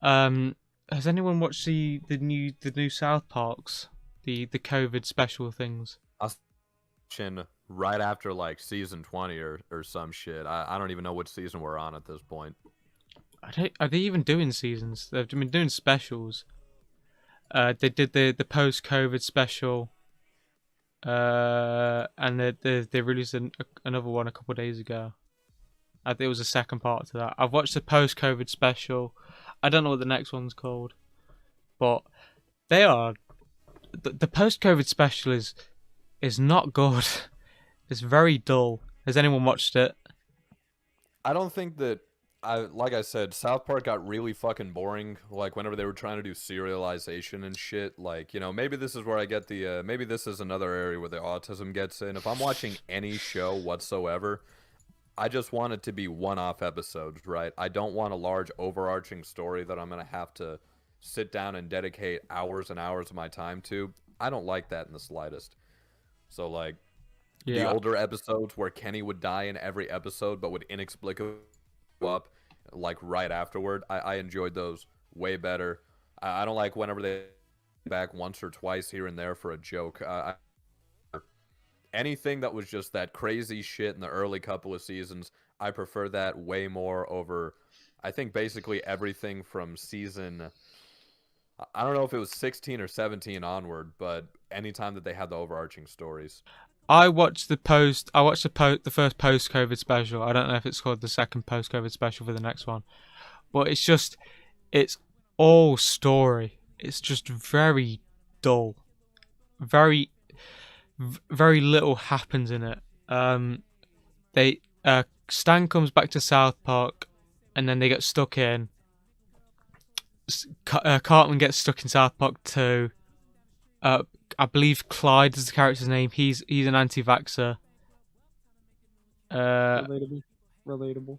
Has anyone watched the new South Parks, the COVID special things? I was watching right after like season 20 or some shit. I don't even know which season we're on at this point. Are they even doing seasons? They've been doing specials. They did the post COVID special. And they released another one a couple of days ago. I think it was a second part to that. I've watched the post COVID special. I don't know what the next one's called, but they are the post COVID special is not good. It's very dull. Has anyone watched it? I don't think that like I said, South Park got really fucking boring. Like whenever they were trying to do serialization and shit. Like maybe this is where I get the maybe this is another area where the autism gets in. If I'm watching any show whatsoever, I just want it to be one-off episodes, right? I don't want a large overarching story that I'm gonna have to sit down and dedicate hours and hours of my time to. I don't like that in the slightest. So like the Yeah, older episodes where Kenny would die in every episode but would inexplicably up like right afterward. I enjoyed those way better. I don't like whenever they back once or twice here and there for a joke. Anything that was just that crazy shit in the early couple of seasons, I prefer that way more over. I think basically everything from season. I don't know if it was 16 or 17 onward, but anytime that they had the overarching stories. I watched the post. I watched the first post COVID special. I don't know if it's called the second post COVID special for the next one, but it's all story. It's just very dull. Very very little happens in it. They Stan comes back to South Park, and then they get stuck in. Cartman gets stuck in South Park too. I believe Clyde is the character's name. He's an anti-vaxxer. Uh, Relatable. Relatable.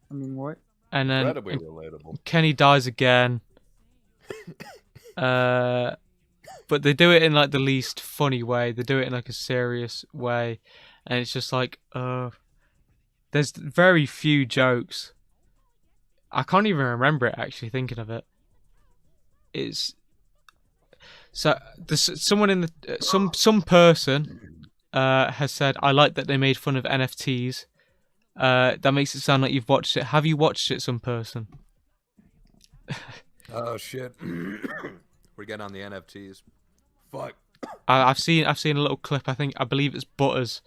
I mean, what? and then Incredibly relatable. Kenny dies again. Uh, but they do it in like the least funny way. They do it in like a serious way, and it's just like, there's very few jokes. I can't even remember it actually. Thinking of it, it's so there's someone in the some person has said, I like that they made fun of NFTs. That makes it sound like you've watched it. Have you watched it? Some person. Oh shit. We're getting on the NFTs. Fuck. I've seen a little clip. I believe it's Butters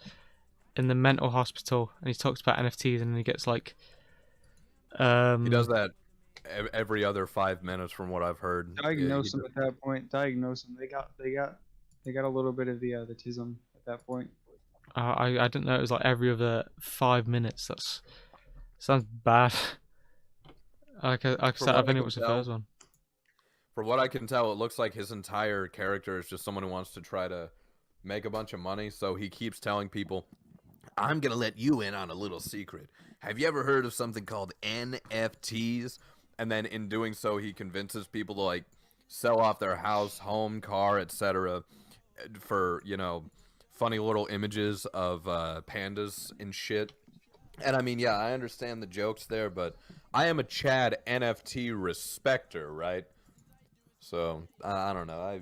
in the mental hospital, and he talks about NFTs, and he gets like, He does that every other 5 minutes, from what I've heard. Diagnose them at that point. Diagnose them. They got a little bit of the tism at that point. I didn't know it was like every other 5 minutes. That's sounds bad. Like I From said, what I've I only can watched the tell, first one. from what I can tell, it looks like his entire character is just someone who wants to try to make a bunch of money. So he keeps telling people, "I'm gonna let you in on a little secret. Have you ever heard of something called NFTs?" And then in doing so, he convinces people to like sell off their house, home, car, etc. for funny little images of pandas and shit. And I mean, yeah, I understand the jokes there, but I am a Chad NFT respecter, right? So I don't know.